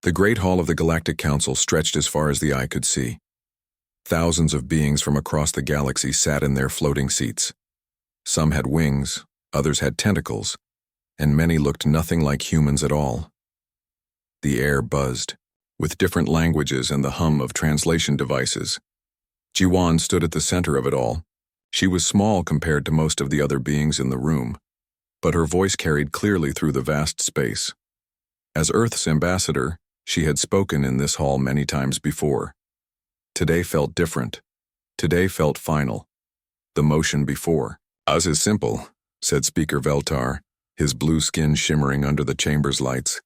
The Great Hall of the Galactic Council stretched as far as the eye could see. Thousands of beings from across the galaxy sat in their floating seats. Some had wings, others had tentacles, and many looked nothing like humans at all. The air buzzed, with different languages and the hum of translation devices. Jiwan stood at the center of it all. She was small compared to most of the other beings in the room, but her voice carried clearly through the vast space. As Earth's ambassador, she had spoken in this hall many times before. Today felt different. Today felt final. The motion before. "Oz is simple," said Speaker Veltar, his blue skin shimmering under the chamber's lights.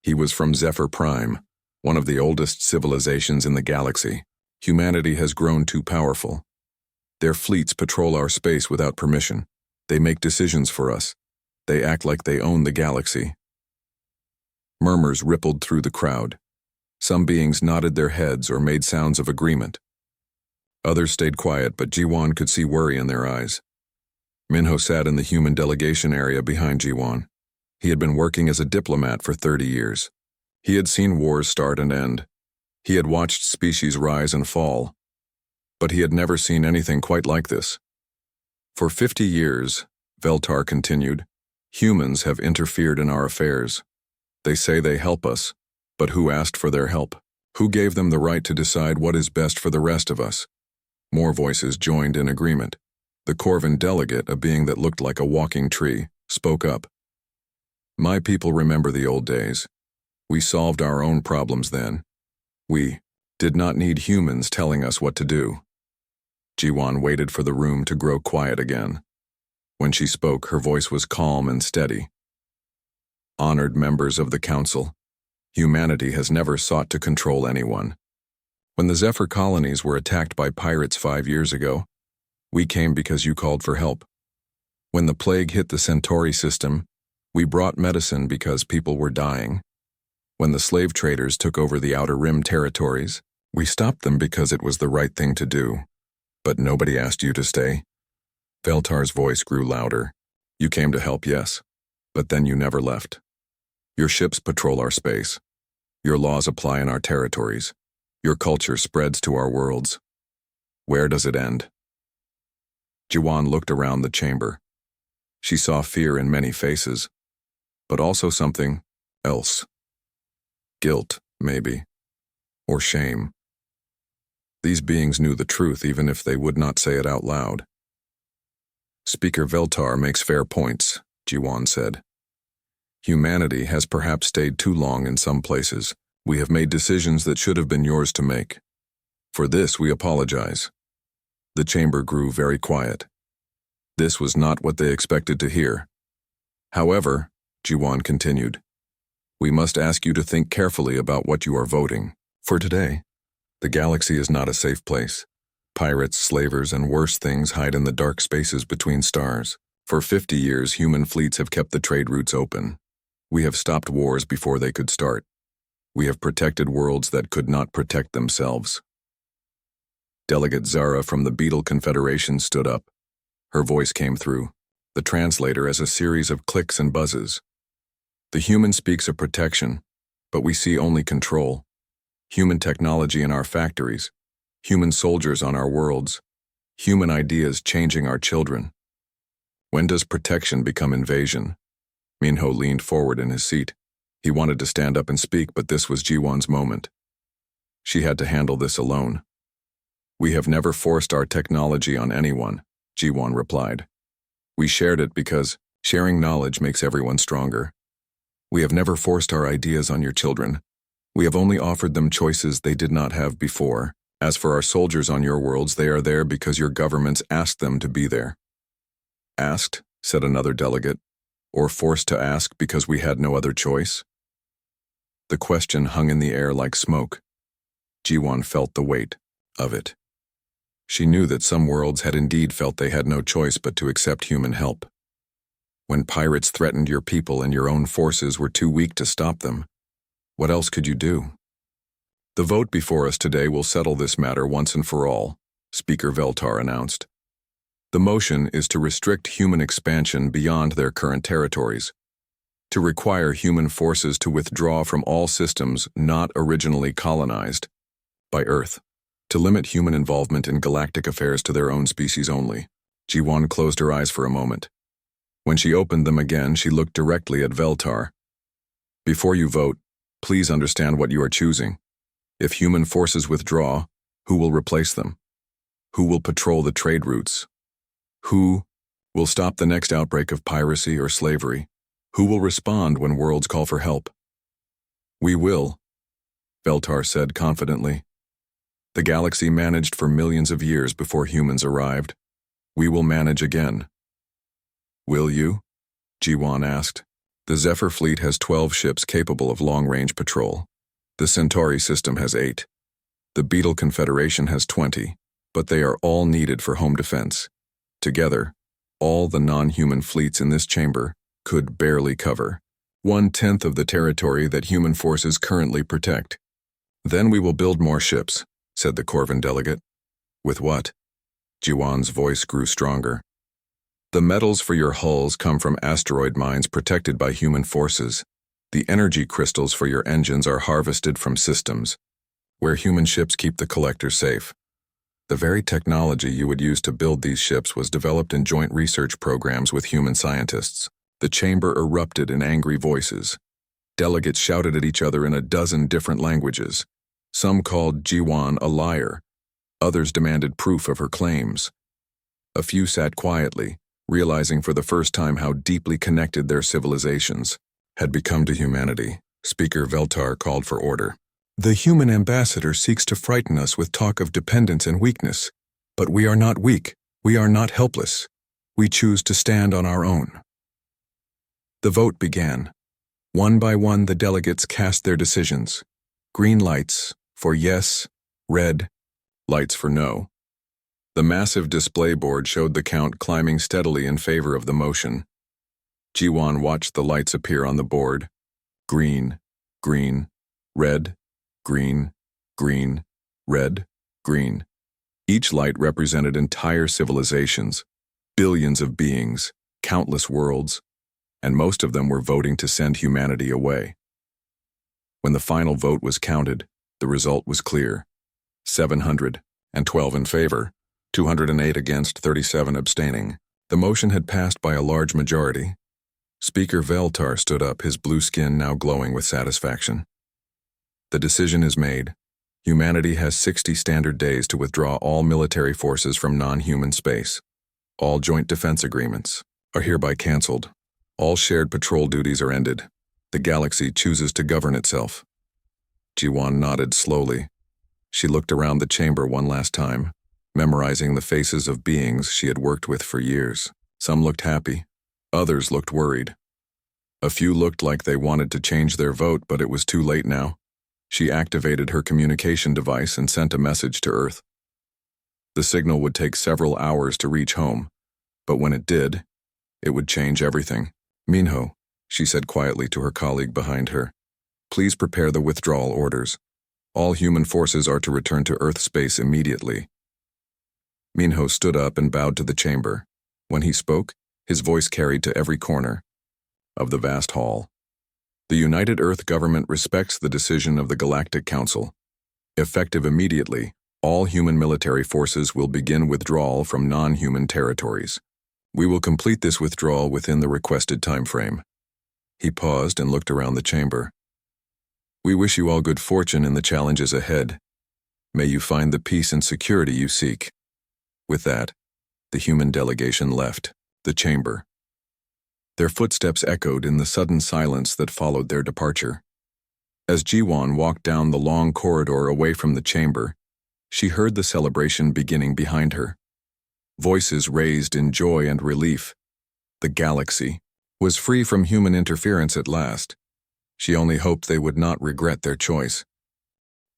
He was from Zephyr Prime, one of the oldest civilizations in the galaxy. Humanity has grown too powerful. Their fleets patrol our space without permission. They make decisions for us. They act like they own the galaxy. Murmurs rippled through the crowd. Some beings nodded their heads or made sounds of agreement. Others stayed quiet, but Jiwan could see worry in their eyes. Minho sat in the human delegation area behind Jiwan. He had been working as a diplomat for 30 years. He had seen wars start and end. He had watched species rise and fall. But he had never seen anything quite like this. For 50 years, Veltar continued, humans have interfered in our affairs. They say they help us, but who asked for their help? Who gave them the right to decide what is best for the rest of us? More voices joined in agreement. The Corvin delegate, a being that looked like a walking tree, spoke up. "My people remember the old days. We solved our own problems then. We did not need humans telling us what to do." Jiwan waited for the room to grow quiet again. When she spoke, her voice was calm and steady. "Honored members of the council, humanity has never sought to control anyone. When the Zephyr colonies were attacked by pirates 5 years ago, we came because you called for help. When the plague hit the Centauri system, we brought medicine because people were dying. When the slave traders took over the Outer Rim territories, we stopped them because it was the right thing to do. But nobody asked you to stay." Veltar's voice grew louder. "You came to help, yes, but then you never left. Your ships patrol our space. Your laws apply in our territories. Your culture spreads to our worlds. Where does it end?" Jiwan looked around the chamber. She saw fear in many faces, but also something else. Guilt, maybe, or shame. These beings knew the truth even if they would not say it out loud. "Speaker Veltar makes fair points," Jiwan said. "Humanity has perhaps stayed too long in some places. We have made decisions that should have been yours to make. For this we apologize." The chamber grew very quiet. This was not what they expected to hear. "However," Jiwan continued, "we must ask you to think carefully about what you are voting. For today, the galaxy is not a safe place. Pirates, slavers, and worse things hide in the dark spaces between stars. For 50 years, human fleets have kept the trade routes open. We have stopped wars before they could start. We have protected worlds that could not protect themselves." Delegate Zara from the Beetle Confederation stood up. Her voice came through, the translator as a series of clicks and buzzes. "The human speaks of protection, but we see only control. Human technology in our factories, human soldiers on our worlds, human ideas changing our children. When does protection become invasion?" Minho leaned forward in his seat. He wanted to stand up and speak, but this was Jiwan's moment. She had to handle this alone. "We have never forced our technology on anyone," Jiwan replied. "We shared it because sharing knowledge makes everyone stronger. We have never forced our ideas on your children. We have only offered them choices they did not have before. As for our soldiers on your worlds, they are there because your governments asked them to be there." "Asked," said another delegate, "or forced to ask because we had no other choice?" The question hung in the air like smoke. Jiwan felt the weight of it. She knew that some worlds had indeed felt they had no choice but to accept human help. When pirates threatened your people and your own forces were too weak to stop them, what else could you do? "The vote before us today will settle this matter once and for all," Speaker Veltar announced. "The motion is to restrict human expansion beyond their current territories. to require human forces to withdraw from all systems not originally colonized by Earth, to limit human involvement in galactic affairs to their own species only. Ji-Won closed her eyes for a moment. When she opened them again, she looked directly at Veltar. Before you vote, please understand what you are choosing. If human forces withdraw, who will replace them? Who will patrol the trade routes? Who will stop the next outbreak of piracy or slavery? Who will respond when worlds call for help? We will, Veltar said confidently. The galaxy managed for millions of years before humans arrived. We will manage again. Will you? Ji-Won asked. The Zephyr fleet has 12 ships capable of long-range patrol. The Centauri system has 8. The Beetle Confederation has 20, but they are all needed for home defense. Together, all the non-human fleets in this chamber could barely cover 1/10 of the territory that human forces currently protect. Then we will build more ships, said the Corvin delegate. With what? Ji-Won's voice grew stronger. The metals for your hulls come from asteroid mines protected by human forces. The energy crystals for your engines are harvested from systems where human ships keep the collector safe. The very technology you would use to build these ships was developed in joint research programs with human scientists. The chamber erupted in angry voices. Delegates shouted at each other in a dozen different languages. Some called Ji-Won a liar. Others demanded proof of her claims. A few sat quietly, realizing for the first time how deeply connected their civilizations had become to humanity. Speaker Veltar called for order. The human ambassador seeks to frighten us with talk of dependence and weakness. But we are not weak. We are not helpless. We choose to stand on our own. The vote began. One by one, the delegates cast their decisions. Green lights for yes, red lights for no. The massive display board showed the count climbing steadily in favor of the motion. Ji-Won watched the lights appear on the board. Green, green, red, green, green, red, green. Each light represented entire civilizations, billions of beings, countless worlds, and most of them were voting to send humanity away. When the final vote was counted, the result was clear. 712 in favor, 208 against, 37 abstaining. The motion had passed by a large majority. Speaker Veltar stood up, his blue skin now glowing with satisfaction. The decision is made. Humanity has 60 standard days to withdraw all military forces from non-human space. All joint defense agreements are hereby canceled. All shared patrol duties are ended. The galaxy chooses to govern itself. Ji-Won nodded slowly. She looked around the chamber one last time, memorizing the faces of beings she had worked with for years. Some looked happy. Others looked worried. A few looked like they wanted to change their vote, but it was too late now. She activated her communication device and sent a message to Earth. The signal would take several hours to reach home, but when it did, it would change everything. Minho, she said quietly to her colleague behind her, please prepare the withdrawal orders. All human forces are to return to Earth space immediately. Minho stood up and bowed to the chamber. When he spoke, his voice carried to every corner of the vast hall. The United Earth government respects the decision of the Galactic Council. Effective immediately, all human military forces will begin withdrawal from non-human territories. We will complete this withdrawal within the requested time frame. He paused and looked around the chamber. We wish you all good fortune in the challenges ahead. May you find the peace and security you seek. With that, the human delegation left the chamber. Their footsteps echoed in the sudden silence that followed their departure. As Ji-Won walked down the long corridor away from the chamber, she heard the celebration beginning behind her. Voices raised in joy and relief. The galaxy was free from human interference at last. She only hoped they would not regret their choice.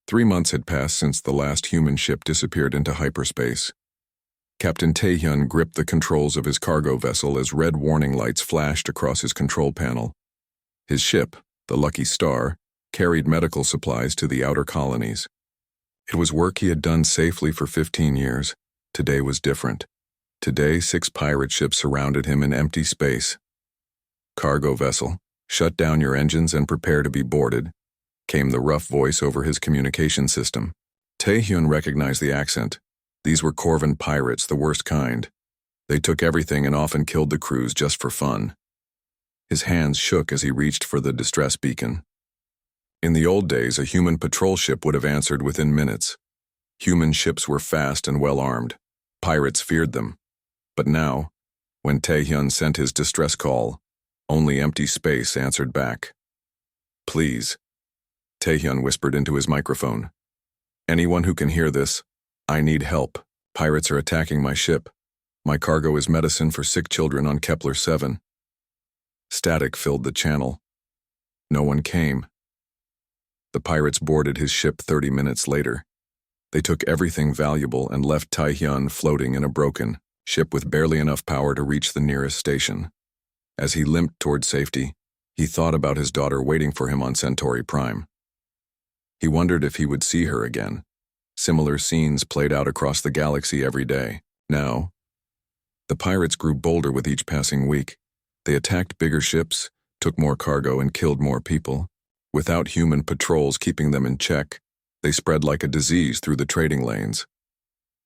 3 months had passed since the last human ship disappeared into hyperspace. Captain Taehyun gripped the controls of his cargo vessel as red warning lights flashed across his control panel. His ship, the Lucky Star, carried medical supplies to the outer colonies. It was work he had done safely for 15 years. Today was different. Today, 6 pirate ships surrounded him in empty space. Cargo vessel, Shut down your engines and prepare to be boarded, came the rough voice over his communication system. Tae-hyun recognized the accent. These were Corvan pirates, the worst kind. They took everything and often killed the crews just for fun. His hands shook as he reached for the distress beacon. In the old days, a human patrol ship would have answered within minutes. Human ships were fast and well-armed. Pirates feared them. But now, when Tae-hyun sent his distress call, only empty space answered back. Please, Tae-hyun whispered into his microphone. Anyone who can hear this, I need help. Pirates are attacking my ship. My cargo is medicine for sick children on Kepler 7. Static filled the channel. No one came. The pirates boarded his ship 30 minutes later. They took everything valuable and left Tae-hyun floating in a broken ship with barely enough power to reach the nearest station. As he limped toward safety, he thought about his daughter waiting for him on Centauri Prime. He wondered if he would see her again. Similar scenes played out across the galaxy every day. Now, the pirates grew bolder with each passing week. They attacked bigger ships, took more cargo, and killed more people. Without human patrols keeping them in check, they spread like a disease through the trading lanes.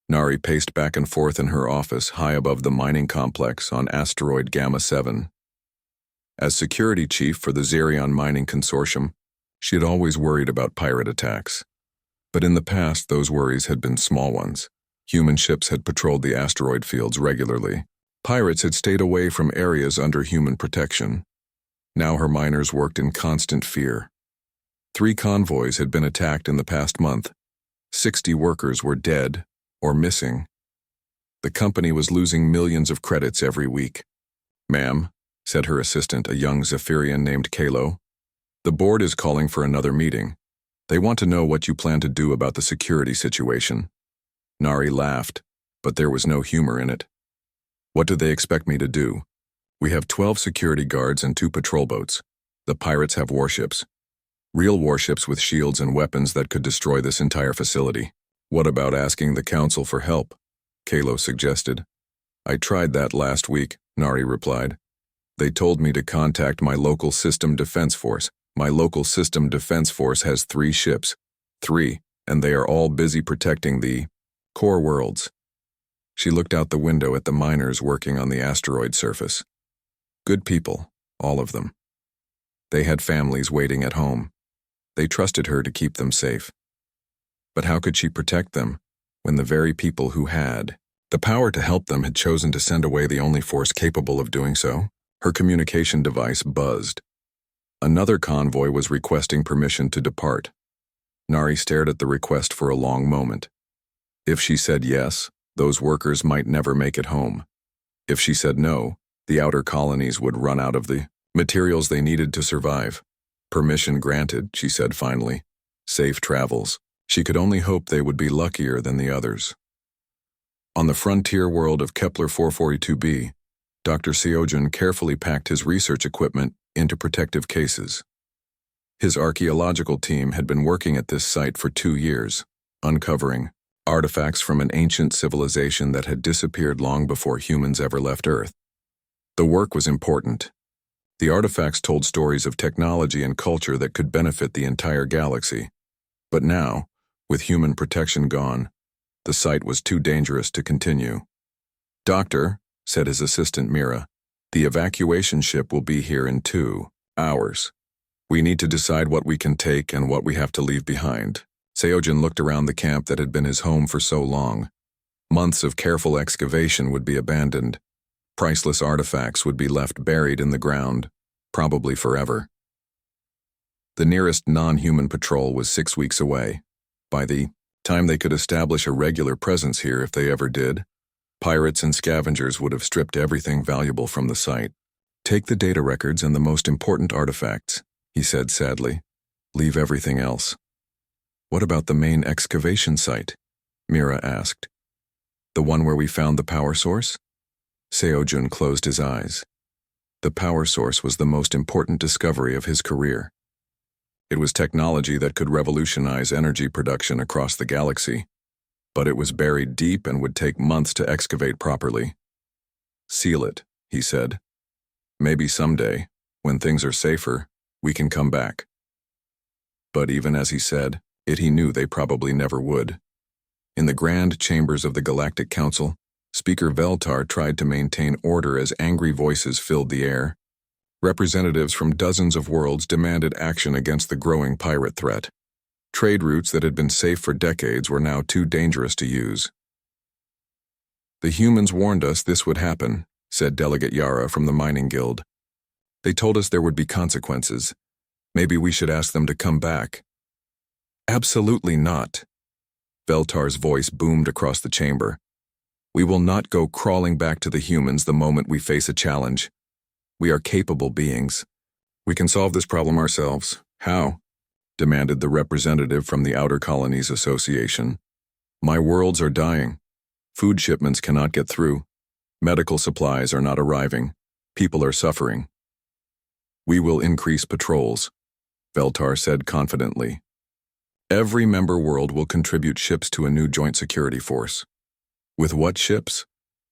Nari paced back and forth in her office high above the mining complex on asteroid Gamma 7. As security chief for the Xerion Mining Consortium, she had always worried about pirate attacks. But in the past, those worries had been small ones. Human ships had patrolled the asteroid fields regularly. Pirates had stayed away from areas under human protection. Now her miners worked in constant fear. 3 convoys had been attacked in the past month. 60 workers were dead or missing. The company was losing millions of credits every week. Ma'am, said her assistant, a young Zephyrian named Kalo, the board is calling for another meeting. They want to know what you plan to do about the security situation. Nari laughed, but there was no humor in it. What do they expect me to do? We have 12 security guards and 2 patrol boats. The pirates have warships. Real warships with shields and weapons that could destroy this entire facility. What about asking the council for help? Kalo suggested. I tried that last week, Nari replied. They told me to contact my local system defense force. My local system defense force has 3 ships. 3, and they are all busy protecting the core worlds. She looked out the window at the miners working on the asteroid surface. Good people, all of them. They had families waiting at home. They trusted her to keep them safe. But how could she protect them when the very people who had the power to help them had chosen to send away the only force capable of doing so? Her communication device buzzed. Another convoy was requesting permission to depart. Nari stared at the request for a long moment. If she said yes, those workers might never make it home. If she said no, the outer colonies would run out of the materials they needed to survive. Permission granted, she said finally. Safe travels. She could only hope they would be luckier than the others. On the frontier world of Kepler 442b, Dr. Seojun carefully packed his research equipment into protective cases. His archaeological team had been working at this site for 2 years, uncovering artifacts from an ancient civilization that had disappeared long before humans ever left Earth. The work was important. The artifacts told stories of technology and culture that could benefit the entire galaxy. But now, with human protection gone, the site was too dangerous to continue. Doctor, said his assistant Mira, the evacuation ship will be here in 2 hours. We need to decide what we can take and what we have to leave behind. Seojun looked around the camp that had been his home for so long. Months of careful excavation would be abandoned. Priceless artifacts would be left buried in the ground, probably forever. The nearest non-human patrol was 6 weeks away. By the time they could establish a regular presence here, if they ever did, pirates and scavengers would have stripped everything valuable from the site. Take the data records and the most important artifacts, he said sadly. Leave everything else. What about the main excavation site? Mira asked. The one where we found the power source? Seojun closed his eyes. The power source was the most important discovery of his career. It was technology that could revolutionize energy production across the galaxy, but it was buried deep and would take months to excavate properly. Seal it, he said. Maybe someday, When things are safer, we can come back. But even as he said it, he knew they probably never would. In the grand chambers of the Galactic Council, Speaker Veltar tried to maintain order as angry voices filled the air. Representatives from dozens of worlds demanded action against the growing pirate threat. Trade routes that had been safe for decades were now too dangerous to use. "The humans warned us this would happen," said Delegate Yara from the Mining Guild. "They told us there would be consequences. Maybe we should ask them to come back." "Absolutely not." Veltar's voice boomed across the chamber. "We will not go crawling back to the humans the moment we face a challenge. We are capable beings. We can solve this problem ourselves." "How?" demanded the representative from the Outer Colonies Association. "My worlds are dying. Food shipments cannot get through. Medical supplies are not arriving. People are suffering." "We will increase patrols," Veltar said confidently. "Every member world will contribute ships to a new joint security force." "With what ships?"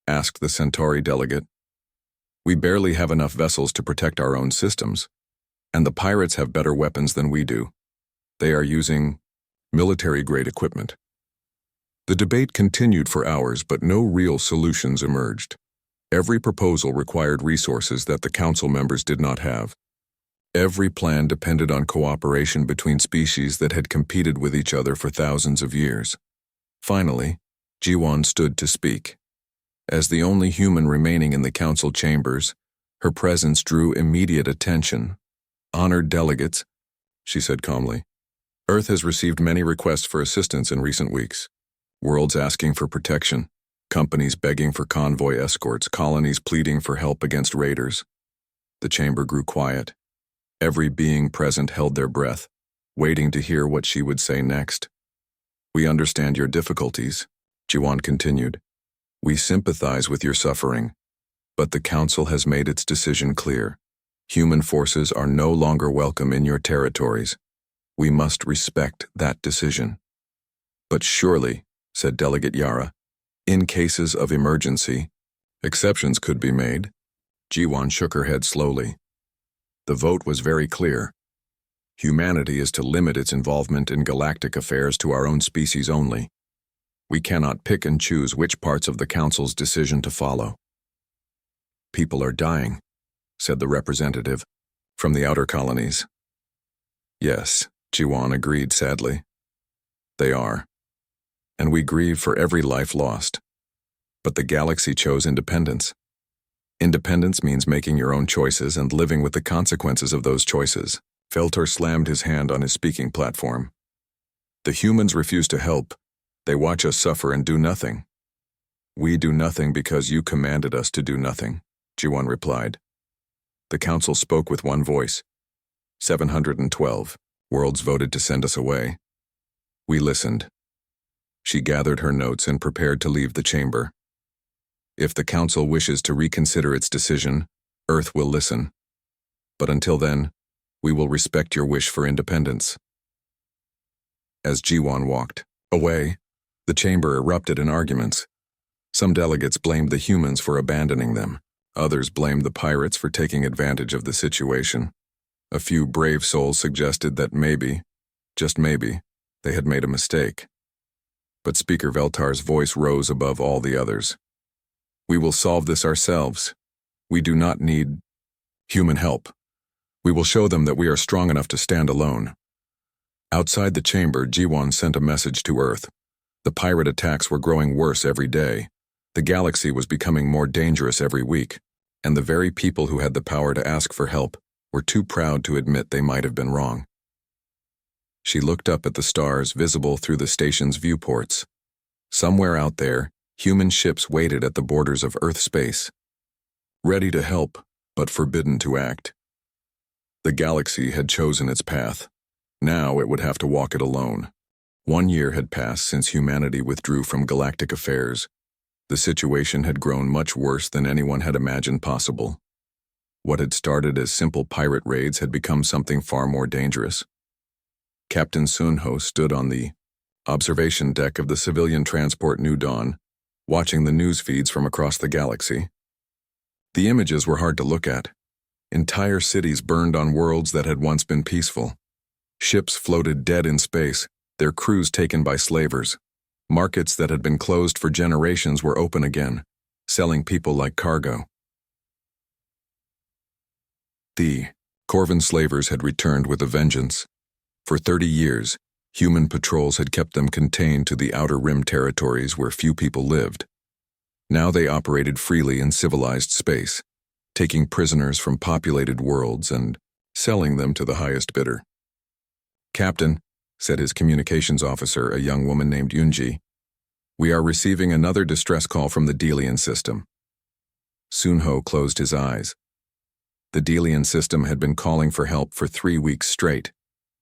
asked the Centauri delegate. "We barely have enough vessels to protect our own systems, and the pirates have better weapons than we do. They are using military-grade equipment." The debate continued for hours, but no real solutions emerged. Every proposal required resources that the council members did not have. Every plan depended on cooperation between species that had competed with each other for thousands of years. Finally, Jiwan stood to speak. As the only human remaining in the council chambers, her presence drew immediate attention. "Honored delegates," she said calmly, "Earth has received many requests for assistance in recent weeks. Worlds asking for protection, companies begging for convoy escorts, colonies pleading for help against raiders." The chamber grew quiet. Every being present held their breath, waiting to hear what she would say next. "We understand your difficulties," Jiwan continued. "We sympathize with your suffering, but the Council has made its decision clear. Human forces are no longer welcome in your territories. We must respect that decision." "But surely," said Delegate Yara, "in cases of emergency, exceptions could be made." Jiwan shook her head slowly. "The vote was very clear. Humanity is to limit its involvement in galactic affairs to our own species only. We cannot pick and choose which parts of the Council's decision to follow." "People are dying," said the representative from the outer colonies. "Yes," Jiwan agreed sadly. "They are. And we grieve for every life lost. But the galaxy chose independence. Independence means making your own choices and living with the consequences of those choices." Veltar slammed his hand on his speaking platform. "The humans refuse to help. They watch us suffer and do nothing." "We do nothing because you commanded us to do nothing," Jiwan replied. The council spoke with one voice. 712 worlds voted to send us away. We listened. She gathered her notes and prepared to leave the chamber. "If the council wishes to reconsider its decision, Earth will listen. But until then, we will respect your wish for independence." As Jiwan walked away, the chamber erupted in arguments. Some delegates blamed the humans for abandoning them. Others blamed the pirates for taking advantage of the situation. A few brave souls suggested that maybe, just maybe, they had made a mistake. But Speaker Veltar's voice rose above all the others. "We will solve this ourselves. We do not need human help. We will show them that we are strong enough to stand alone." Outside the chamber, Jiwan sent a message to Earth. The pirate attacks were growing worse every day. The galaxy was becoming more dangerous every week, and the very people who had the power to ask for help were too proud to admit they might have been wrong. She looked up at the stars visible through the station's viewports. Somewhere out there, human ships waited at the borders of Earth space, ready to help, but forbidden to act. The galaxy had chosen its path. Now it would have to walk it alone. 1 year had passed since humanity withdrew from galactic affairs. The situation had grown much worse than anyone had imagined possible. What had started as simple pirate raids had become something far more dangerous. Captain Sunho stood on the observation deck of the civilian transport New Dawn, watching the news feeds from across the galaxy. The images were hard to look at. Entire cities burned on worlds that had once been peaceful. Ships floated dead in space, their crews taken by slavers. Markets that had been closed for generations were open again, selling people like cargo. The Corvan slavers had returned with a vengeance. For 30 years, human patrols had kept them contained to the outer rim territories where few people lived. Now they operated freely in civilized space, taking prisoners from populated worlds and selling them to the highest bidder. "Captain," said his communications officer, a young woman named Yunji, "we are receiving another distress call from the Delian system." Sunho closed his eyes. The Delian system had been calling for help for 3 weeks straight.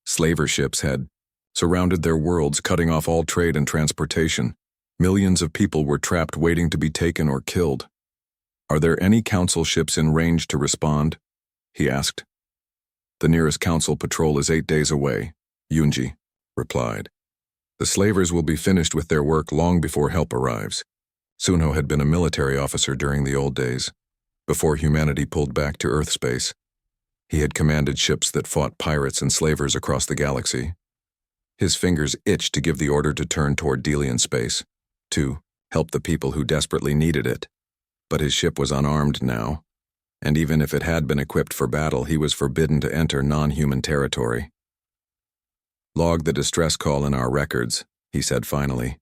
Slaver ships had surrounded their worlds, cutting off all trade and transportation. Millions of people were trapped waiting to be taken or killed. "Are there any council ships in range to respond?" he asked. "The nearest council patrol is 8 days away," Yunji replied. "The slavers will be finished with their work long before help arrives." Sunho had been a military officer during the old days, before humanity pulled back to Earth space. He had commanded ships that fought pirates and slavers across the galaxy. His fingers itched to give the order to turn toward Delian space, to help the people who desperately needed it. But his ship was unarmed now, and even if it had been equipped for battle, he was forbidden to enter non-human territory. "Log the distress call in our records," he said finally.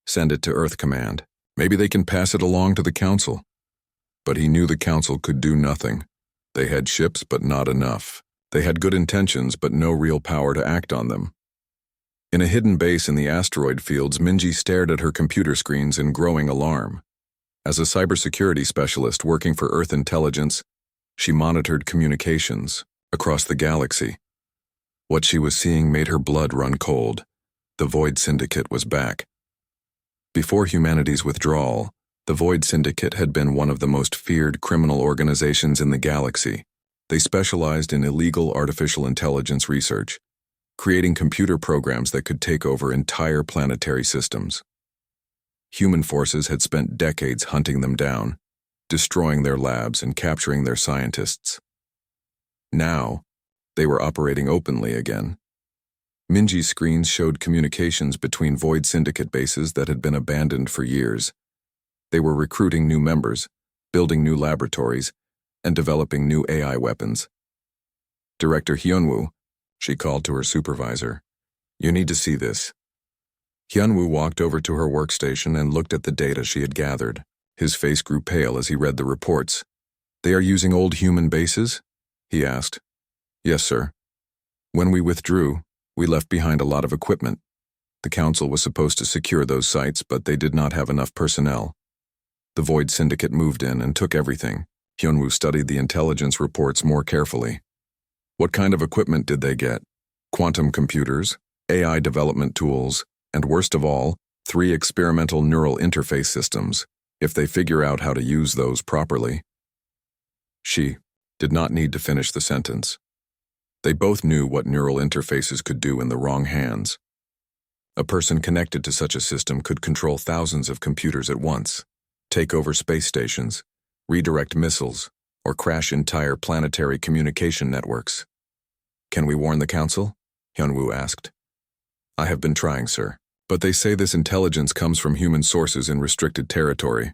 "Send it to Earth Command. Maybe they can pass it along to the Council." But he knew the Council could do nothing. They had ships, but not enough. They had good intentions, but no real power to act on them. In a hidden base in the asteroid fields, Minji stared at her computer screens in growing alarm. As a cybersecurity specialist working for Earth Intelligence, she monitored communications across the galaxy. What she was seeing made her blood run cold. The Void Syndicate was back. Before humanity's withdrawal, the Void Syndicate had been one of the most feared criminal organizations in the galaxy. They specialized in illegal artificial intelligence research, creating computer programs that could take over entire planetary systems. Human forces had spent decades hunting them down, destroying their labs and capturing their scientists. Now, they were operating openly again. Minji's screens showed communications between Void Syndicate bases that had been abandoned for years. They were recruiting new members, building new laboratories, and developing new AI weapons. "Director Hyunwoo," she called to her supervisor, "you need to see this." Hyunwoo walked over to her workstation and looked at the data she had gathered. His face grew pale as he read the reports. "They are using old human bases?" he asked. "Yes, sir. When we withdrew, we left behind a lot of equipment. The Council was supposed to secure those sites, but they did not have enough personnel. The Void Syndicate moved in and took everything." Hyunwoo studied the intelligence reports more carefully. "What kind of equipment did they get? Quantum computers, AI development tools, and worst of all, 3 experimental neural interface systems, if they figure out how to use those properly." She did not need to finish the sentence. They both knew what neural interfaces could do in the wrong hands. A person connected to such a system could control thousands of computers at once, take over space stations, redirect missiles, or crash entire planetary communication networks. "Can we warn the Council?" Hyunwoo asked. "I have been trying, sir. But they say this intelligence comes from human sources in restricted territory.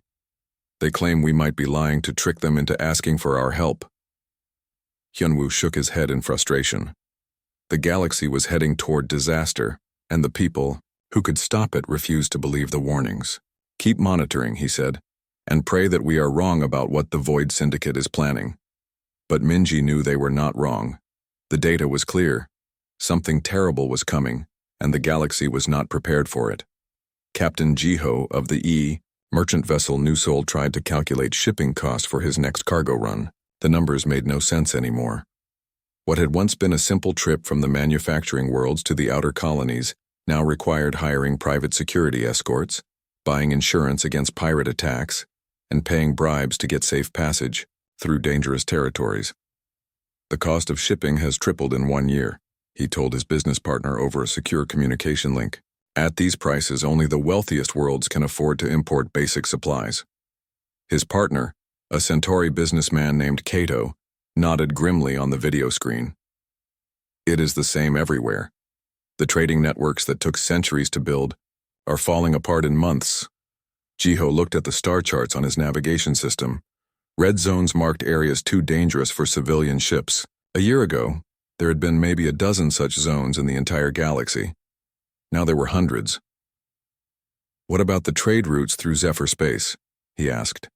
They claim we might be lying to trick them into asking for our help." Hyunwoo shook his head in frustration. The galaxy was heading toward disaster, and the people who could stop it refused to believe the warnings. "Keep monitoring," he said, "and pray that we are wrong about what the Void Syndicate is planning." But Minji knew they were not wrong. The data was clear. Something terrible was coming, and the galaxy was not prepared for it. Captain Jiho of the merchant vessel Nusol tried to calculate shipping costs for his next cargo run. The numbers made no sense anymore. What had once been a simple trip from the manufacturing worlds to the outer colonies now required hiring private security escorts, buying insurance against pirate attacks, and paying bribes to get safe passage through dangerous territories. "The cost of shipping has tripled in 1 year," he told his business partner over a secure communication link. "At these prices, only the wealthiest worlds can afford to import basic supplies." His partner, a Centauri businessman named Kato, nodded grimly on the video screen. It is the same everywhere. The trading networks that took centuries to build are falling apart in months. Jiho looked at the star charts on his navigation system. Red zones marked areas too dangerous for civilian ships. A year ago, there had been maybe a dozen such zones in the entire galaxy. Now there were hundreds. What about the trade routes through Zephyr space? He asked.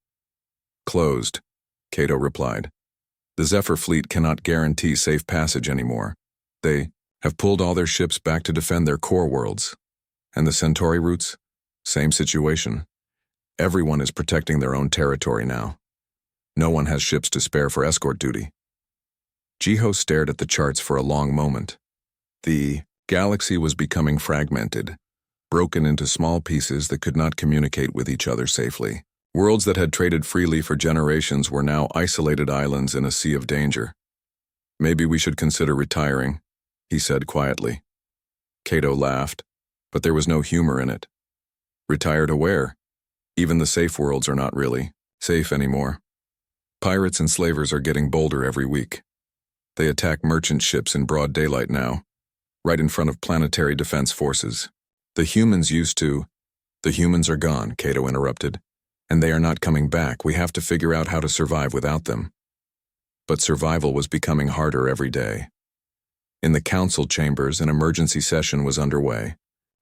Closed, Cato replied. The Zephyr fleet cannot guarantee safe passage anymore. They have pulled all their ships back to defend their core worlds. And the Centauri routes? Same situation. Everyone is protecting their own territory now. No one has ships to spare for escort duty. Jiho stared at the charts for a long moment. The galaxy was becoming fragmented, broken into small pieces that could not communicate with each other safely. Worlds that had traded freely for generations were now isolated islands in a sea of danger. Maybe we should consider retiring, he said quietly. Cato laughed, but there was no humor in it. Retire to where? Even the safe worlds are not really safe anymore. Pirates and slavers are getting bolder every week. They attack merchant ships in broad daylight now, right in front of planetary defense forces. The humans used to. The humans are gone, Cato interrupted. And they are not coming back. We have to figure out how to survive without them. But survival was becoming harder every day. In the council chambers, an emergency session was underway.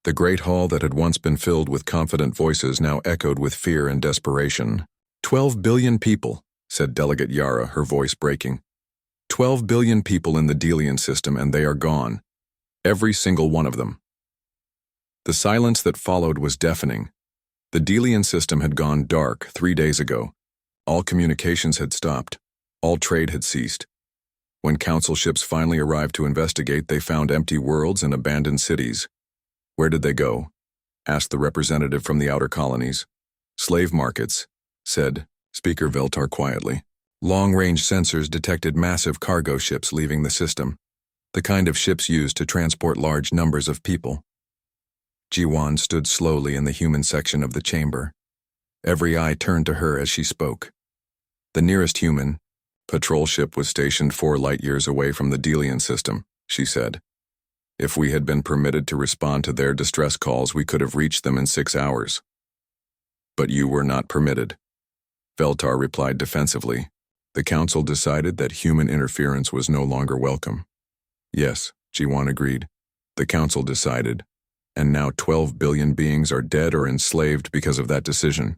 The great hall that had once been filled with confident voices now echoed with fear and desperation. 12 billion people, said Delegate Yara, her voice breaking. 12 billion people in the Delian system, and they are gone. Every single one of them. The silence that followed was deafening. The Delian system had gone dark 3 days ago. All communications had stopped. All trade had ceased. When council ships finally arrived to investigate, they found empty worlds and abandoned cities. Where did they go? Asked the representative from the outer colonies. Slave markets, said Speaker Veltar quietly. Long-range sensors detected massive cargo ships leaving the system, the kind of ships used to transport large numbers of people. Jiwan stood slowly in the human section of the chamber. Every eye turned to her as she spoke. The nearest human patrol ship was stationed 4 light-years away from the Delian system, she said. If we had been permitted to respond to their distress calls, we could have reached them in 6 hours. But you were not permitted, Veltar replied defensively. The council decided that human interference was no longer welcome. Yes, Jiwan agreed. The council decided. And now 12 billion beings are dead or enslaved because of that decision.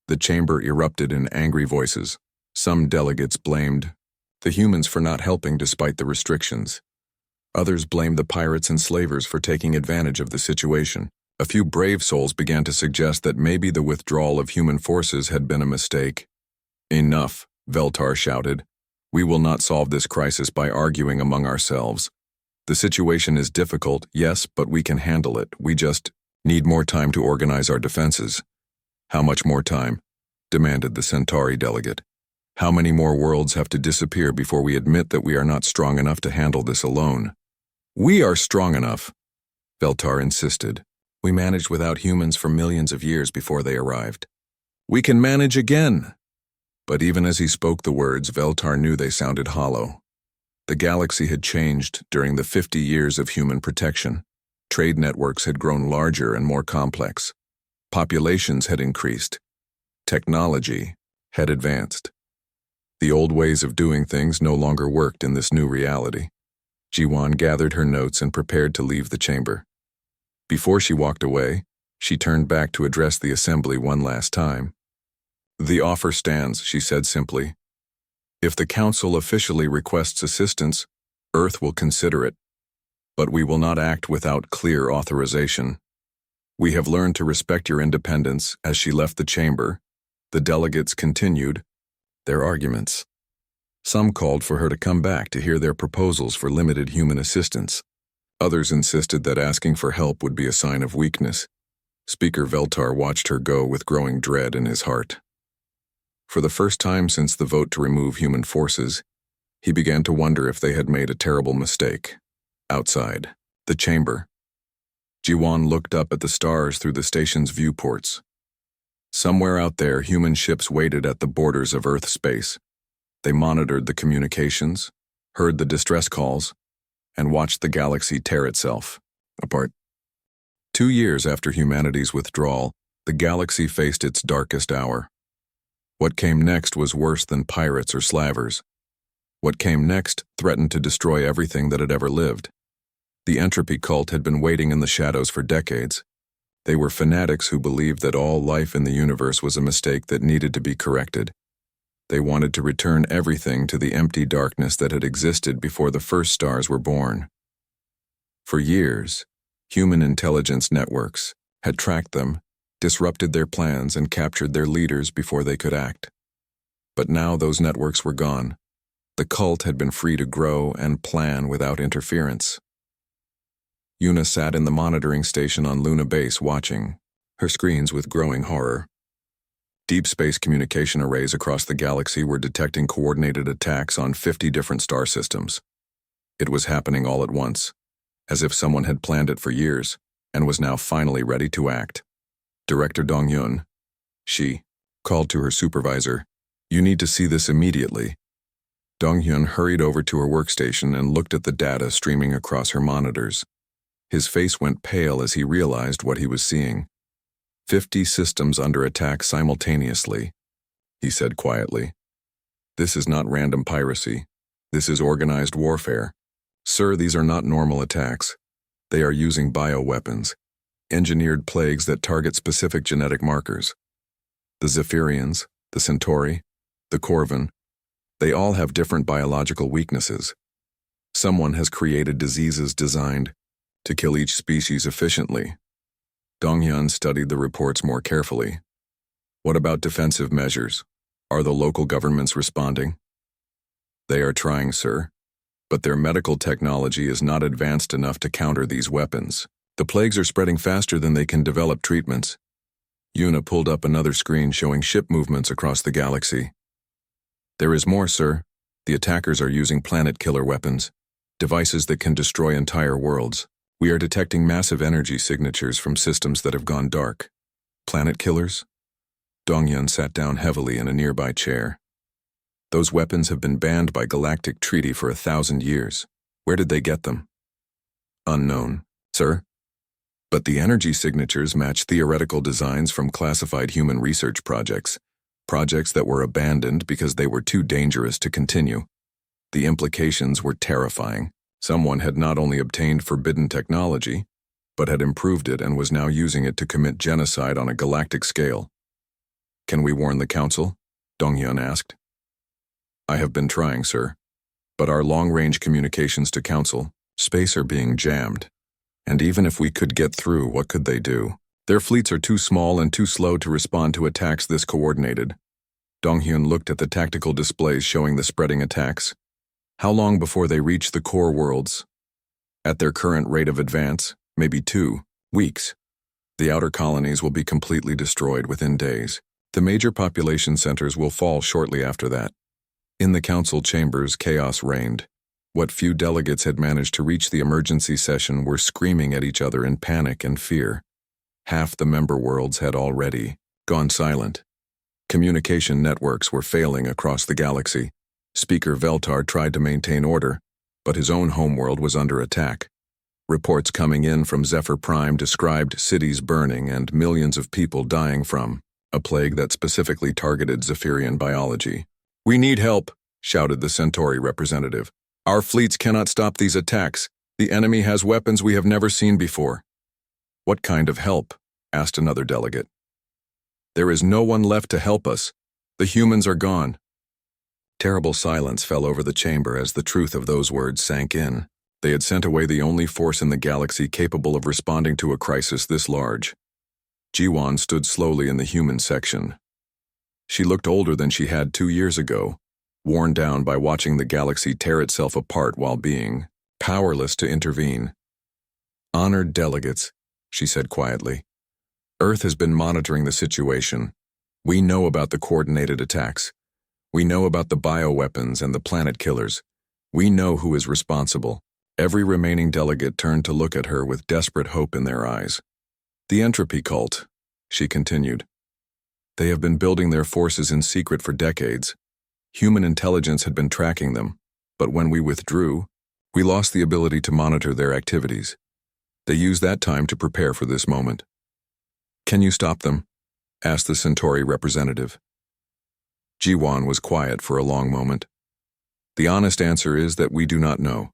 The chamber erupted in angry voices. Some delegates blamed the humans for not helping despite the restrictions. Others blamed the pirates and slavers for taking advantage of the situation. A few brave souls began to suggest that maybe the withdrawal of human forces had been a mistake. Enough, Veltar shouted. We will not solve this crisis by arguing among ourselves. The situation is difficult, yes, but we can handle it. We just need more time to organize our defenses. How much more time? Demanded the Centauri delegate. How many more worlds have to disappear before we admit that we are not strong enough to handle this alone? We are strong enough, Veltar insisted. We managed without humans for millions of years before they arrived. We can manage again. But even as he spoke the words, Veltar knew they sounded hollow. The galaxy had changed during the 50 years of human protection. Trade networks had grown larger and more complex. Populations had increased. Technology had advanced. The old ways of doing things no longer worked in this new reality. Jiwan gathered her notes and prepared to leave the chamber. Before she walked away, she turned back to address the assembly one last time. The offer stands, she said simply. If the council officially requests assistance, Earth will consider it. But we will not act without clear authorization. We have learned to respect your independence. As she left the chamber, the delegates continued their arguments. Some called for her to come back to hear their proposals for limited human assistance. Others insisted that asking for help would be a sign of weakness. Speaker Veltar watched her go with growing dread in his heart. For the first time since the vote to remove human forces, he began to wonder if they had made a terrible mistake. Outside the chamber, Jiwan looked up at the stars through the station's viewports. Somewhere out there, human ships waited at the borders of Earth space. They monitored the communications, heard the distress calls, and watched the galaxy tear itself apart. 2 years after humanity's withdrawal, the galaxy faced its darkest hour. What came next was worse than pirates or slavers. What came next threatened to destroy everything that had ever lived. The entropy cult had been waiting in the shadows for decades. They were fanatics who believed that all life in the universe was a mistake that needed to be corrected. They wanted to return everything to the empty darkness that had existed before the first stars were born. For years, human intelligence networks had tracked them, disrupted their plans, and captured their leaders before they could act. But now those networks were gone. The cult had been free to grow and plan without interference. Una sat in the monitoring station on Luna Base watching, her screens with growing horror. Deep space communication arrays across the galaxy were detecting coordinated attacks on 50 different star systems. It was happening all at once, as if someone had planned it for years and was now finally ready to act. Director Dong-Yun, she called to her supervisor, "You need to see this immediately." Dong-Hyun hurried over to her workstation and looked at the data streaming across her monitors. His face went pale as he realized what he was seeing. 50 systems under attack simultaneously, he said quietly. "This is not random piracy. This is organized warfare. Sir, these are not normal attacks. They are using bioweapons, engineered plagues that target specific genetic markers. The Zephyrians, the Centauri, the Corvin, they all have different biological weaknesses. Someone has created diseases designed to kill each species efficiently." Dong-Hyun studied the reports more carefully. "What about defensive measures? Are the local governments responding?" "They are trying, sir, but their medical technology is not advanced enough to counter these weapons. The plagues are spreading faster than they can develop treatments." Una pulled up another screen showing ship movements across the galaxy. "There is more, sir. The attackers are using planet-killer weapons, devices that can destroy entire worlds. We are detecting massive energy signatures from systems that have gone dark." "Planet killers?" Dong-Hyun sat down heavily in a nearby chair. "Those weapons have been banned by galactic treaty for 1,000 years. Where did they get them?" "Unknown, sir. But the energy signatures match theoretical designs from classified human research projects that were abandoned because they were too dangerous to continue. The implications were terrifying. Someone had not only obtained forbidden technology, but had improved it and was now using it to commit genocide on a galactic scale." "Can we warn the Council?" Dong-Hyun asked. "I have been trying, sir. But our long-range communications to Council, space are being jammed. And even if we could get through, what could they do? Their fleets are too small and too slow to respond to attacks this coordinated." Dong-Hyun looked at the tactical displays showing the spreading attacks. "How long before they reach the core worlds?" "At their current rate of advance, maybe 2 weeks. The outer colonies will be completely destroyed within days. The major population centers will fall shortly after that." In the council chambers, chaos reigned. What few delegates had managed to reach the emergency session were screaming at each other in panic and fear. Half the member worlds had already gone silent. Communication networks were failing across the galaxy. Speaker Veltar tried to maintain order, but his own homeworld was under attack. Reports coming in from Zephyr Prime described cities burning and millions of people dying from a plague that specifically targeted Zephyrian biology. "We need help," shouted the Centauri representative. "Our fleets cannot stop these attacks. The enemy has weapons we have never seen before." "What kind of help?" asked another delegate. "There is no one left to help us. The humans are gone." Terrible silence fell over the chamber as the truth of those words sank in. They had sent away the only force in the galaxy capable of responding to a crisis this large. Jiwon stood slowly in the human section. She looked older than she had 2 years ago, worn down by watching the galaxy tear itself apart while being powerless to intervene. "Honored delegates," she said quietly. "Earth has been monitoring the situation. We know about the coordinated attacks. We know about the bioweapons and the planet killers. We know who is responsible." Every remaining delegate turned to look at her with desperate hope in their eyes. "The entropy cult," she continued. "They have been building their forces in secret for decades. Human intelligence had been tracking them, but when we withdrew, we lost the ability to monitor their activities. They used that time to prepare for this moment. "Can you stop them?" asked the Centauri representative. Jiwan was quiet for a long moment. "The honest answer is that we do not know.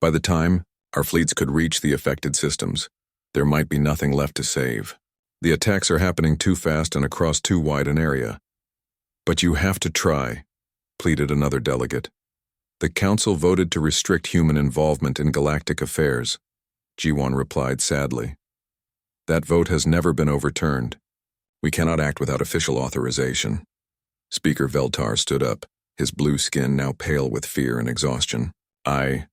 By the time our fleets could reach the affected systems, there might be nothing left to save. The attacks are happening too fast and across too wide an area." "But you have to try," pleaded another delegate. "The Council voted to restrict human involvement in galactic affairs," Jiwan replied sadly. "That vote has never been overturned. We cannot act without official authorization." Speaker Veltar stood up, his blue skin now pale with fear and exhaustion. I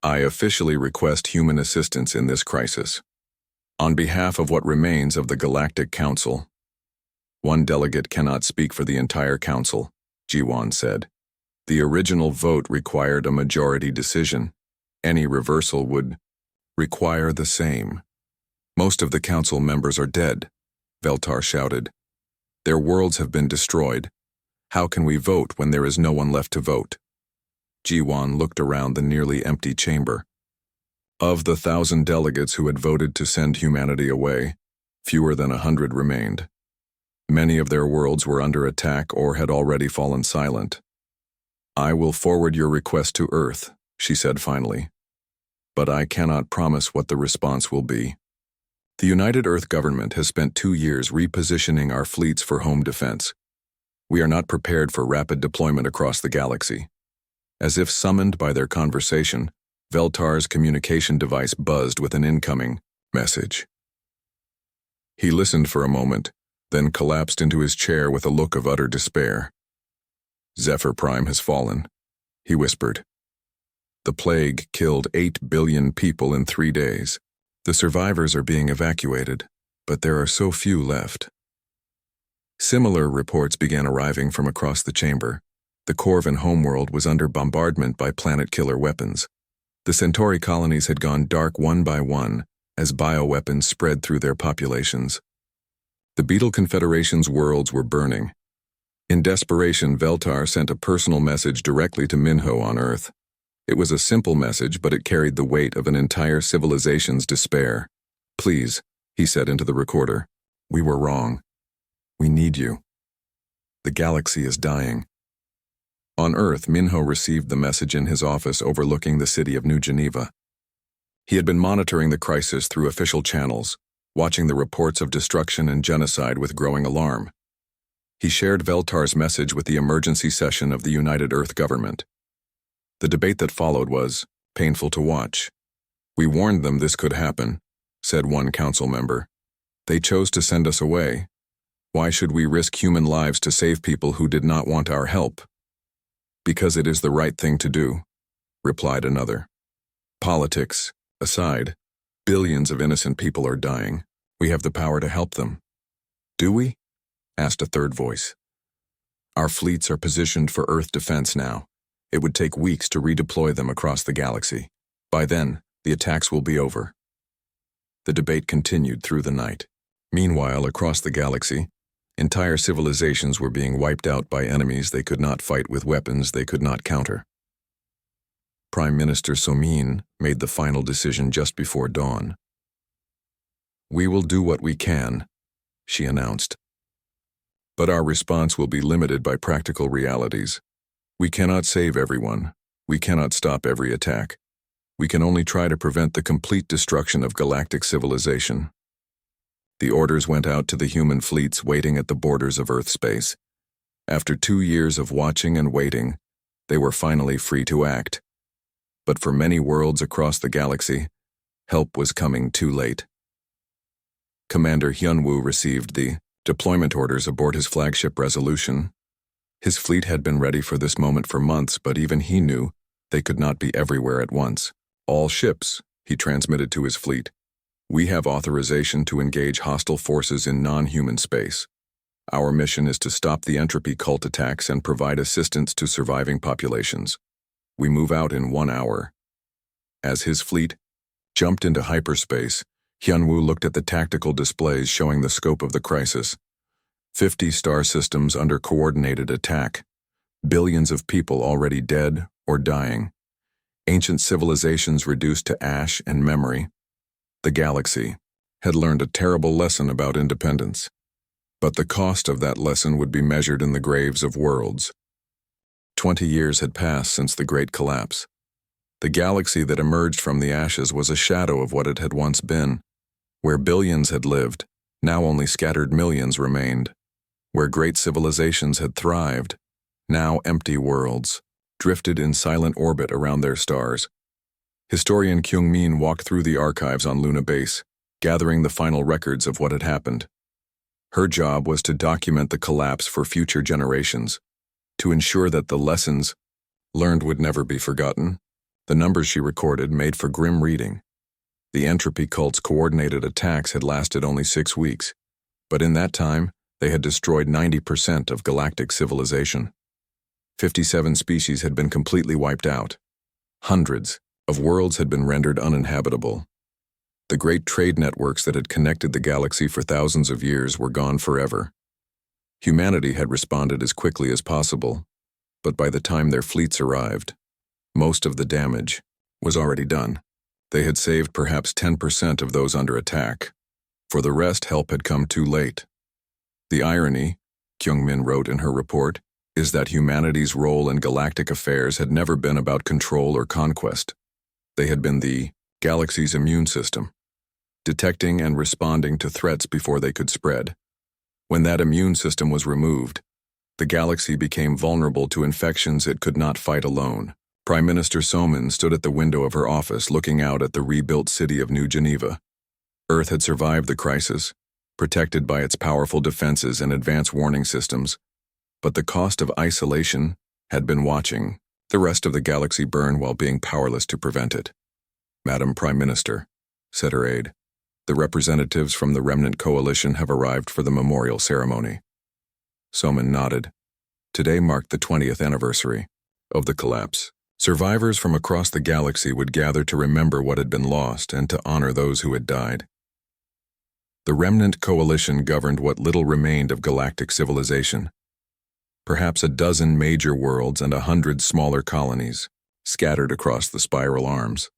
officially request human assistance in this crisis. On behalf of what remains of the Galactic Council." "One delegate cannot speak for the entire Council," Jiwan said. "The original vote required a majority decision. Any reversal would require the same." "Most of the Council members are dead," Veltar shouted. "Their worlds have been destroyed. How can we vote when there is no one left to vote?" Jiwan looked around the nearly empty chamber. Of the 1,000 delegates who had voted to send humanity away, fewer than 100 remained. Many of their worlds were under attack or had already fallen silent. "I will forward your request to Earth," she said finally. "But I cannot promise what the response will be. The United Earth government has spent 2 years repositioning our fleets for home defense. We are not prepared for rapid deployment across the galaxy." As if summoned by their conversation, Veltar's communication device buzzed with an incoming message. He listened for a moment, then collapsed into his chair with a look of utter despair. "Zephyr Prime has fallen," he whispered. "The plague killed 8 billion people in 3 days. The survivors are being evacuated, but there are so few left." Similar reports began arriving from across the chamber. The Corvan homeworld was under bombardment by planet-killer weapons. The Centauri colonies had gone dark one by one as bioweapons spread through their populations. The Beetle Confederation's worlds were burning. In desperation, Veltar sent a personal message directly to Minho on Earth. It was a simple message, but it carried the weight of an entire civilization's despair. "Please," he said into the recorder, "we were wrong. We need you. The galaxy is dying." On Earth, Minho received the message in his office overlooking the city of New Geneva. He had been monitoring the crisis through official channels, watching the reports of destruction and genocide with growing alarm. He shared Veltar's message with the emergency session of the United Earth government. The debate that followed was painful to watch. "We warned them this could happen," said one council member. "They chose to send us away. Why should we risk human lives to save people who did not want our help?" "Because it is the right thing to do," replied another. "Politics aside, billions of innocent people are dying. We have the power to help them." "Do we?" asked a third voice. "Our fleets are positioned for Earth defense now. It would take weeks to redeploy them across the galaxy. By then, the attacks will be over." The debate continued through the night. Meanwhile, across the galaxy, entire civilizations were being wiped out by enemies they could not fight with weapons they could not counter. Prime Minister Somin made the final decision just before dawn. "We will do what we can," she announced. "But our response will be limited by practical realities. We cannot save everyone. We cannot stop every attack. We can only try to prevent the complete destruction of galactic civilization." The orders went out to the human fleets waiting at the borders of Earth space. After 2 years of watching and waiting, they were finally free to act. But for many worlds across the galaxy, help was coming too late. Commander Hyunwoo received the deployment orders aboard his flagship Resolution. His fleet had been ready for this moment for months, but even he knew they could not be everywhere at once. "All ships," he transmitted to his fleet. "We have authorization to engage hostile forces in non-human space. Our mission is to stop the entropy cult attacks and provide assistance to surviving populations. We move out in 1 hour." As his fleet jumped into hyperspace, Hyunwoo looked at the tactical displays showing the scope of the crisis. 50 star systems under coordinated attack, Billions of people already dead or dying. Ancient civilizations reduced to ash and memory. The galaxy had learned a terrible lesson about independence. But the cost of that lesson would be measured in the graves of worlds. 20 years had passed since the Great Collapse. The galaxy that emerged from the ashes was a shadow of what it had once been. Where billions had lived, now only scattered millions remained. Where great civilizations had thrived, now empty worlds, drifted in silent orbit around their stars. Historian Kyung-min walked through the archives on Luna Base, gathering the final records of what had happened. Her job was to document the collapse for future generations, to ensure that the lessons learned would never be forgotten. The numbers she recorded made for grim reading. The entropy cult's coordinated attacks had lasted only 6 weeks, but in that time, they had destroyed 90% of galactic civilization. 57 species had been completely wiped out. Hundreds of worlds had been rendered uninhabitable. The great trade networks that had connected the galaxy for thousands of years were gone forever. Humanity had responded as quickly as possible, but by the time their fleets arrived, most of the damage was already done. They had saved perhaps 10% of those under attack. For the rest, help had come too late. The irony, Kyung-min wrote in her report, is that humanity's role in galactic affairs had never been about control or conquest. They had been the galaxy's immune system, detecting and responding to threats before they could spread. When that immune system was removed, the galaxy became vulnerable to infections it could not fight alone. Prime Minister Somin stood at the window of her office looking out at the rebuilt city of New Geneva. Earth had survived the crisis, protected by its powerful defenses and advanced warning systems, but the cost of isolation had been watching the rest of the galaxy burn while being powerless to prevent it. "Madam Prime Minister," said her aide, "the representatives from the Remnant Coalition have arrived for the memorial ceremony." Somin nodded. Today marked the 20th anniversary of the collapse. Survivors from across the galaxy would gather to remember what had been lost and to honor those who had died. The Remnant Coalition governed what little remained of galactic civilization. Perhaps a dozen major worlds and 100 smaller colonies, scattered across the spiral arms.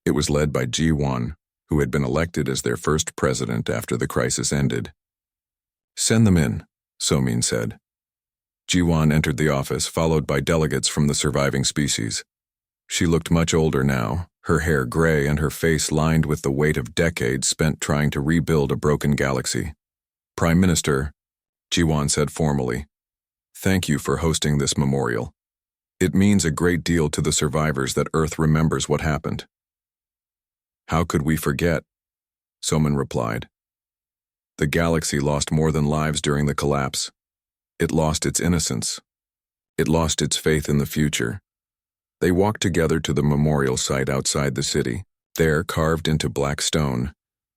It was led by Ji-won, who had been elected as their first president after the crisis ended. "Send them in," Somin said. Ji-won entered the office, followed by delegates from the surviving species. She looked much older now, her hair gray and her face lined with the weight of decades spent trying to rebuild a broken galaxy. "Prime Minister," Ji-won said formally, "thank you for hosting this memorial. It means a great deal to the survivors that Earth remembers what happened." "How could we forget?" Somin replied. "The galaxy lost more than lives during the collapse. It lost its innocence. It lost its faith in the future." They walked together to the memorial site outside the city. There, carved into black stone,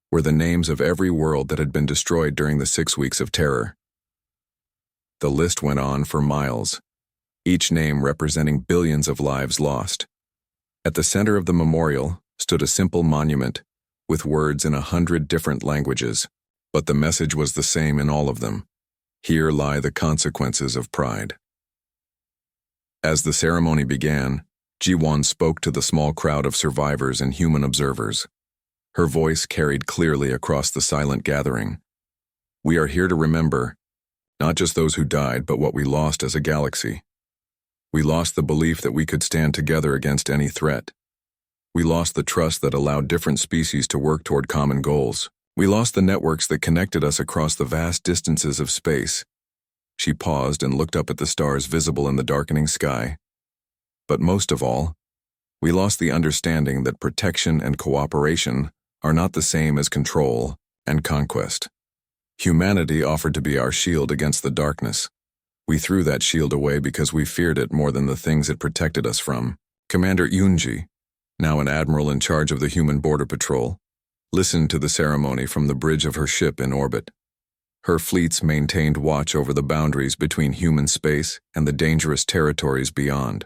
were the names of every world that had been destroyed during the 6 weeks of terror. The list went on for miles, each name representing billions of lives lost. At the center of the memorial stood a simple monument with words in 100 different languages, but the message was the same in all of them. Here lie the consequences of pride. As the ceremony began, Ji-won spoke to the small crowd of survivors and human observers. Her voice carried clearly across the silent gathering. "We are here to remember, not just those who died, but what we lost as a galaxy. We lost the belief that we could stand together against any threat. We lost the trust that allowed different species to work toward common goals. We lost the networks that connected us across the vast distances of space." She paused and looked up at the stars visible in the darkening sky. "But most of all, we lost the understanding that protection and cooperation are not the same as control and conquest. Humanity offered to be our shield against the darkness. We threw that shield away because we feared it more than the things it protected us from." Commander Yoonji, now an admiral in charge of the Human Border Patrol, listened to the ceremony from the bridge of her ship in orbit. Her fleets maintained watch over the boundaries between human space and the dangerous territories beyond.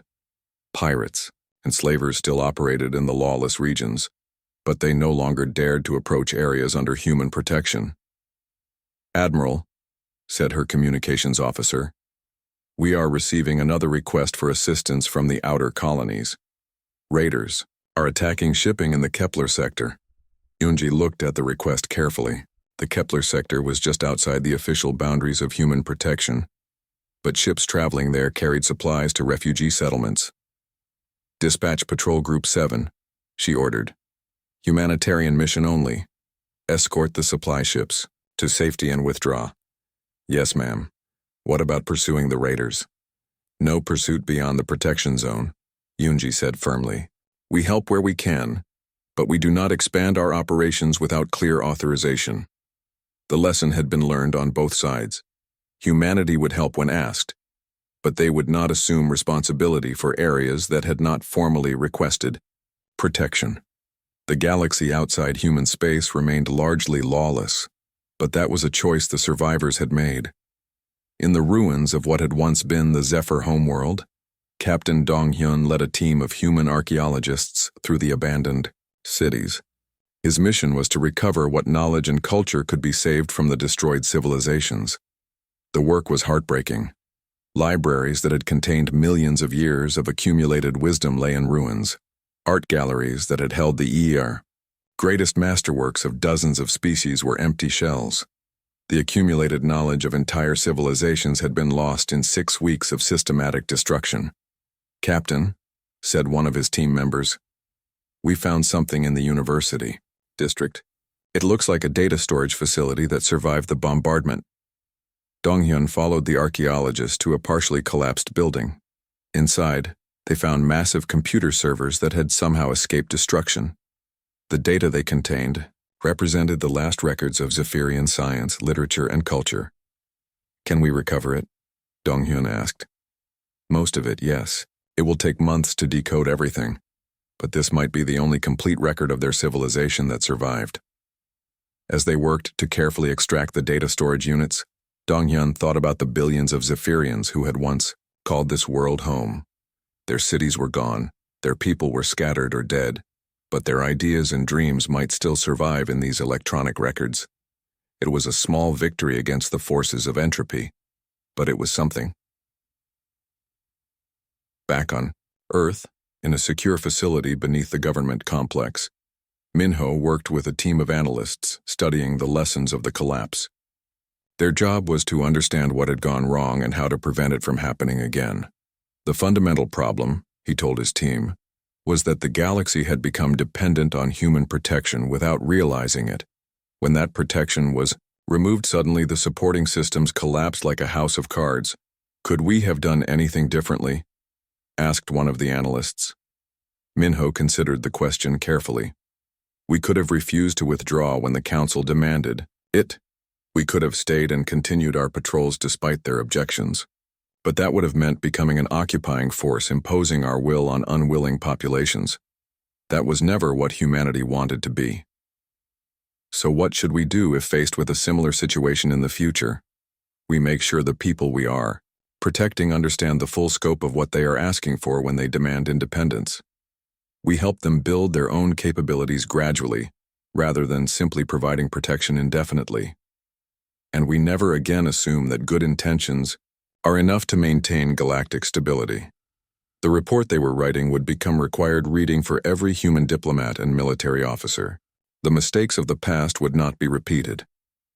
Pirates and slavers still operated in the lawless regions, but they no longer dared to approach areas under human protection. "Admiral," said her communications officer, We are receiving another request for assistance from the outer colonies. Raiders are attacking shipping in the Kepler sector. Yunji looked at the request carefully. The Kepler sector was just outside the official boundaries of human protection, but ships traveling there carried supplies to refugee settlements. Dispatch Patrol Group 7, she ordered. Humanitarian mission only. Escort the supply ships to safety and withdraw. Yes, ma'am. What about pursuing the raiders? No pursuit beyond the protection zone, Yunji said firmly. We help where we can, but we do not expand our operations without clear authorization. The lesson had been learned on both sides. Humanity would help when asked, but they would not assume responsibility for areas that had not formally requested protection. The galaxy outside human space remained largely lawless, but that was a choice the survivors had made. In the ruins of what had once been the Zephyr homeworld, Captain Dong-hyun led a team of human archaeologists through the abandoned cities. His mission was to recover what knowledge and culture could be saved from the destroyed civilizations. The work was heartbreaking. Libraries that had contained millions of years of accumulated wisdom lay in ruins. Art galleries that had held the greatest masterworks of dozens of species were empty shells. The accumulated knowledge of entire civilizations had been lost in 6 weeks of systematic destruction. Captain, said one of his team members, we found something in the university district. It looks like a data storage facility that survived the bombardment. Dong-hyun followed the archaeologist to a partially collapsed building. Inside, they found massive computer servers that had somehow escaped destruction. The data they contained represented the last records of Zephyrian science, literature, and culture. Can we recover it? Dong-hyun asked. Most of it, yes. It will take months to decode everything, but this might be the only complete record of their civilization that survived. As they worked to carefully extract the data storage units, Dong-hyun thought about the billions of Zephyrians who had once called this world home. Their cities were gone, their people were scattered or dead, but their ideas and dreams might still survive in these electronic records. It was a small victory against the forces of entropy, but it was something. Back on Earth, in a secure facility beneath the government complex, Minho worked with a team of analysts studying the lessons of the collapse. Their job was to understand what had gone wrong and how to prevent it from happening again. The fundamental problem, he told his team, was that the galaxy had become dependent on human protection without realizing it. When that protection was removed suddenly, the supporting systems collapsed like a house of cards. Could we have done anything differently? Asked one of the analysts. Minho considered the question carefully. We could have refused to withdraw when the council demanded it. We could have stayed and continued our patrols despite their objections. But that would have meant becoming an occupying force, imposing our will on unwilling populations. That was never what humanity wanted to be. So what should we do if faced with a similar situation in the future? We make sure the people we are protecting understand the full scope of what they are asking for when they demand independence. We help them build their own capabilities gradually, rather than simply providing protection indefinitely. And we never again assume that good intentions are enough to maintain galactic stability. The report they were writing would become required reading for every human diplomat and military officer. The mistakes of the past would not be repeated.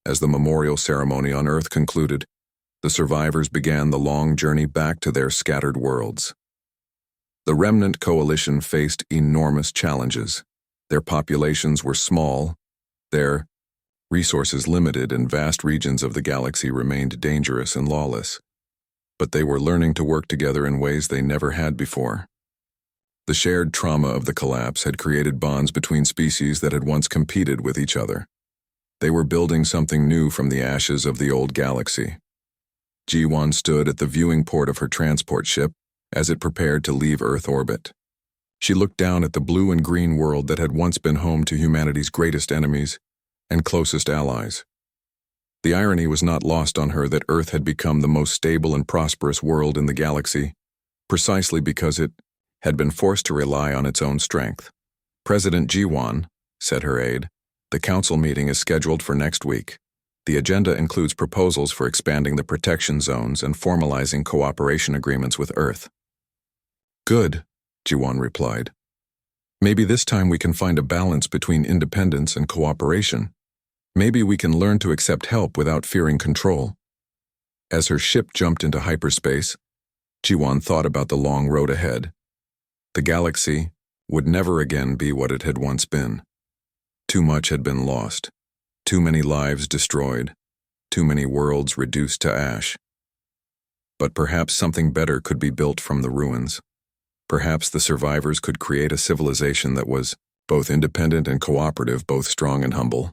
As the memorial ceremony on Earth concluded, the survivors began the long journey back to their scattered worlds. The remnant coalition faced enormous challenges. Their populations were small, their resources limited, and vast regions of the galaxy remained dangerous and lawless. But they were learning to work together in ways they never had before. The shared trauma of the collapse had created bonds between species that had once competed with each other. They were building something new from the ashes of the old galaxy. Ji-won stood at the viewing port of her transport ship as it prepared to leave Earth orbit. She looked down at the blue and green world that had once been home to humanity's greatest enemies and closest allies. The irony was not lost on her that Earth had become the most stable and prosperous world in the galaxy, precisely because it had been forced to rely on its own strength. President Ji-won, said her aide, the council meeting is scheduled for next week. The agenda includes proposals for expanding the protection zones and formalizing cooperation agreements with Earth. Good, Jiwan replied. Maybe this time we can find a balance between independence and cooperation. Maybe we can learn to accept help without fearing control. As her ship jumped into hyperspace, Jiwan thought about the long road ahead. The galaxy would never again be what it had once been. Too much had been lost. Too many lives destroyed. Too many worlds reduced to ash. But perhaps something better could be built from the ruins. Perhaps the survivors could create a civilization that was both independent and cooperative, both strong and humble.